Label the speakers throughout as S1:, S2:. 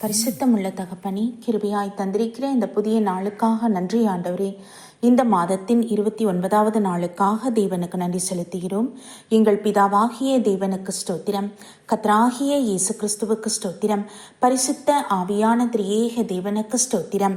S1: பரிசுத்தமுள்ள தகப்பனே, கிருபையாய் தந்திருக்கிற இந்த புதிய நாளுக்காக நன்றி ஆண்டவரே. இந்த மாதத்தின் 29வது நாளுக்காக தேவனுக்கு நன்றி செலுத்துகிறோம். எங்கள் பிதாவாகிய தேவனுக்கு ஸ்தோத்திரம். கர்த்தராகிய இயேசு கிறிஸ்துவுக்கு ஸ்தோத்திரம். பரிசுத்த ஆவியான திரியேக தேவனுக்கு ஸ்தோத்திரம்.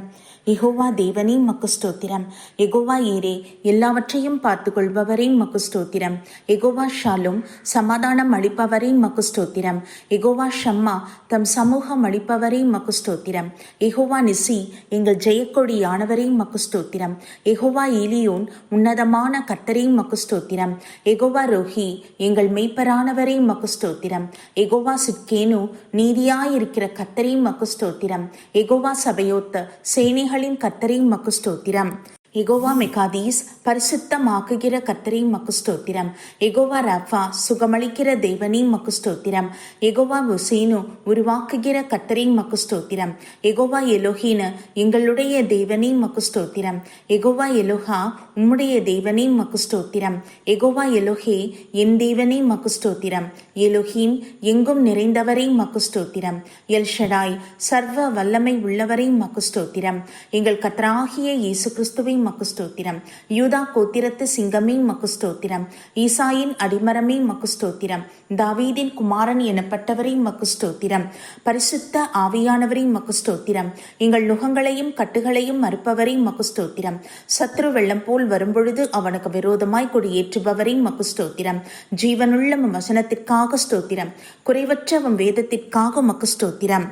S1: யெகோவா தேவனே மக்கு ஸ்தோத்திரம். யெகோவா ஏரே, எல்லாவற்றையும் பார்த்து கொள்பவரே மக்கு ஸ்தோத்திரம். யெகோவா ஷாலும், சமாதானம் அளிப்பவரே மக்கு ஸ்தோத்திரம். யெகோவா ஷம்மா, தம் சமூகம் அளிப்பவரே மக்கு ஸ்தோத்திரம். யெகோவா நிசி, எங்கள் ஜெயக்கொடியானவரே மக்கு ஸ்தோத்திரம். யெகோவா ஏலியோன், உன்னதமான கர்த்தரே மக்கு ஸ்தோத்திரம். யெகோவா ரோஹி, எங்கள் மெய்ப்பரானவரே மக்கு ஸ்தோத்திரம். யெகோவா சிட்கேனு, நீதியாயிருக்கிற கர்த்தரே மக்கு ஸ்தோத்திரம். யெகோவா சபையோத், சேனைகளின் கர்த்தரே மக்கு ஸ்தோத்திரம். யெகோவா மெகாதீஸ், பரிசுத்தமாக்குகிற கர்த்தரே மக்கு ஸ்தோத்திரம். யெகோவா ராஃபா, சுகமளிக்கிற தேவனே மக்கு ஸ்தோத்திரம். யெகோவா உசேனு, உருவாக்குகிற கர்த்தரே மக்கு ஸ்தோத்திரம். யெகோவா எலோஹீனு, எங்களுடைய தேவனே மக்கு ஸ்தோத்திரம். யெகோவா எலோஹா, உம்முடைய தேவனே மக்கு ஸ்தோத்திரம். யெகோவா எலோஹே, என் தேவனே மக்கு ஸ்தோத்திரம். எலோஹீம், எங்கும் நிறைந்தவரே மக்கு ஸ்தோத்திரம். எல்ஷடாய், சர்வ வல்லமை உள்ளவரே மக்கு ஸ்தோத்திரம். எங்கள் கர்த்தராகிய இயேசு கிறிஸ்துவை மக்கு ஸ்தோத்திரம். யூதா கோத்திரத்து சிங்கமே மக்கு ஸ்தோத்திரம். ஈசாயின் அடிமரமே மக்கு ஸ்தோத்திரம். தாவீதின் குமாரன் எனப்பட்டவரை மக்கு ஸ்தோத்திரம். பரிசுத்த ஆவியானவரை மக்கு ஸ்தோத்திரம். எங்கள் நுகங்களையும் கட்டுகளையும் மறுப்பவரை மக்கு ஸ்தோத்திரம். சத்ரு வெள்ளம் போல் வரும்பொழுது அவனுக்கு விரோதமாய் கொடியேற்றுபவரை மக்கு ஸ்தோத்திரம். ஜீவனுள்ள வசனத்திற்காக ஸ்தோத்திரம். குறைவற்ற வேதத்திற்காக மக்கு ஸ்தோத்திரம்.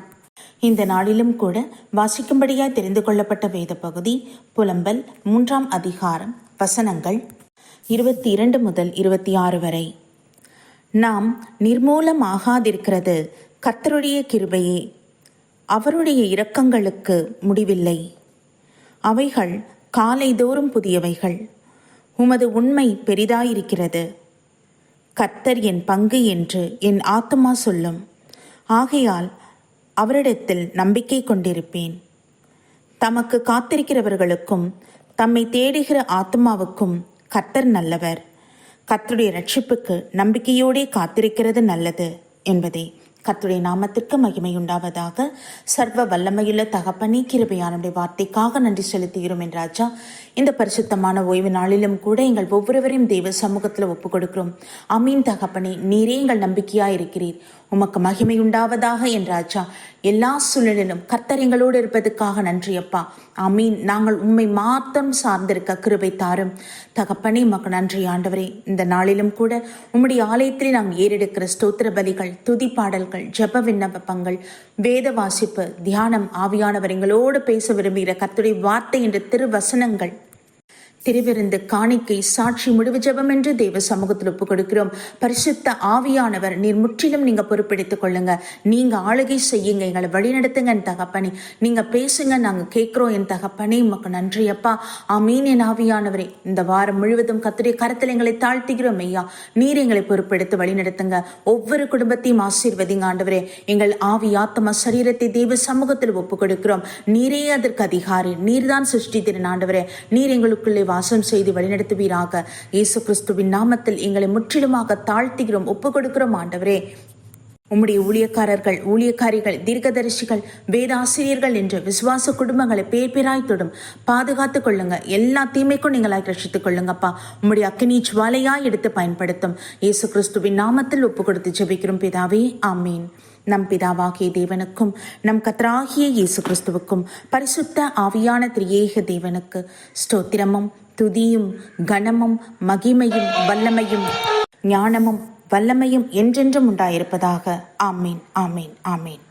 S1: இந்த நாளிலும் கூட வாசிக்கும்படியாய் தெரிந்து கொள்ளப்பட்ட வேத பகுதி புலம்பல் 3ஆம் அதிகாரம், வசனங்கள் 22 முதல் 26 வரை. நாம் நிர்மூலமாகாதிருக்கிறது கர்த்தருடைய கிருபையே, அவருடைய இரக்கங்களுக்கு முடிவில்லை. அவைகள் காலைதோறும் புதியவைகள். உமது உண்மை பெரிதாயிருக்கிறது. கர்த்தர் என் பங்கு என்று என் ஆத்துமா சொல்லும். ஆகையால் அவரிடத்தில் நம்பிக்கை கொண்டிருப்பேன். தமக்கு காத்திருக்கிறவர்களுக்கும் தம்மை தேடுகிற ஆத்மாவுக்கும் கர்த்தர் நல்லவர். கர்த்தருடைய ரட்சிப்புக்கு நம்பிக்கையோடே காத்திருக்கிறது நல்லது என்பதே. கர்த்தருடைய நாமத்திற்கு மகிமை உண்டாவதாக. சர்வ வல்லமையுள்ள தகப்பனே, கிருபையானுடைய வார்த்தைக்காக நன்றி செலுத்துகிறோம் என் ராஜா. இந்த பரிசுத்தமான ஓய்வு நாளிலும் கூட எங்கள் ஒவ்வொருவரையும் தெய்வ சமூகத்தில் ஒப்புக் கொடுக்கிறோம். அமீன் தகப்பனே, நீரே எங்கள் நம்பிக்கையாக இருக்கிறீர். உமக்கு மகிமை உண்டாவதாக என் ராஜா. எல்லா சூழலிலும் கர்த்தர் எங்களோடு இருப்பதற்காக நன்றி அப்பா. அமீன். நாங்கள் உம்மை மாத்திரம் சார்ந்திருக்க கிருபை தாரும் தகப்பனே. உமக்கு நன்றி ஆண்டவரே. இந்த நாளிலும் கூட உம்முடைய ஆலயத்திலே நாங்கள் ஏறெடுக்கிற ஸ்தோத்திர பலிகள், துதி பாடல்கள், ஜெப விண்ணப்பங்கள், வேத வாசிப்பு, தியானம், ஆவியானவர் எங்களோடு பேச விரும்புகிற கர்த்தருடைய வார்த்தை என்ற திருவசனங்கள், திருவிருந்து, காணிக்கை, சாட்சி, முடிவு ஜெபம் என்று தேவ சமூகத்தில் ஒப்புக் கொடுக்கிறோம். பரிசுத்த ஆவியானவர் நீர் முற்றிலும் நீங்க பொறுப்பெடுத்துக் கொள்ளுங்க. நீங்க ஆளுகை செய்யுங்க, எங்களை வழிநடத்துங்க என் தகப்பனே. நீங்க பேசுங்க, நாங்க கேட்கிறோம் என் தகப்பனே. உமக்கு நன்றி அப்பா. ஆமீன். என் ஆவியானவரே, இந்த வாரம் முழுவதும் கர்த்தருடைய கரத்தில் எங்களை தாழ்த்துகிறோம் ஐயா. நீர் எங்களை பொறுப்பெடுத்து வழிநடத்துங்க. ஒவ்வொரு குடும்பத்தையும் ஆசீர்வதிங்க ஆண்டவரே. எங்கள் ஆவி, ஆத்மா, சரீரத்தை தேவ சமூகத்தில் ஒப்புக் கொடுக்கிறோம். நீரே அதற்கு அதிகாரி. நீர்தான் சிருஷ்டித்திறன் ஆண்டவரே. நீர் எங்களுக்குள்ளே வாசம் செய்து வழிநடத்துவீராக. இயேசு கிறிஸ்துவின் நாமத்தில் எங்களை முற்றிலுமாக தாழ்த்துகிறோம், ஒப்புக் கொடுக்கிறோம் ஆண்டவரே. உம்முடைய ஊழியக்காரர்கள், ஊழியக்காரிகள், தீர்க்கதரிசிகள், வேதாசிரியர்கள் என்று விசுவாச குடும்பங்களை பேர் பேராய் தொடும் பாதுகாத்துக் கொள்ளுங்க. எல்லா தீமைக்கும் நீங்களாய் ரட்சித்துக் கொள்ளுங்கப்பா. உம்முடைய அக்கினி ஜுவாலையாய் எடுத்து பயன்படுத்தும். இயேசு கிறிஸ்துவின் நாமத்தில் ஒப்புக் கொடுத்து ஜெபிக்கிறோம் பிதாவே, ஆமீன். நம் பிதாவாகிய தேவனுக்கும் நம் கர்த்தராகிய இயேசு கிறிஸ்துவுக்கும் பரிசுத்த ஆவியான திரியேக தேவனுக்கு ஸ்தோத்திரமும் துதியும் கனமும் மகிமையும் வல்லமையும் ஞானமும் வல்லமையும் என்றென்றும் உண்டாயிருப்பதாக. ஆமீன், ஆமீன், ஆமீன்.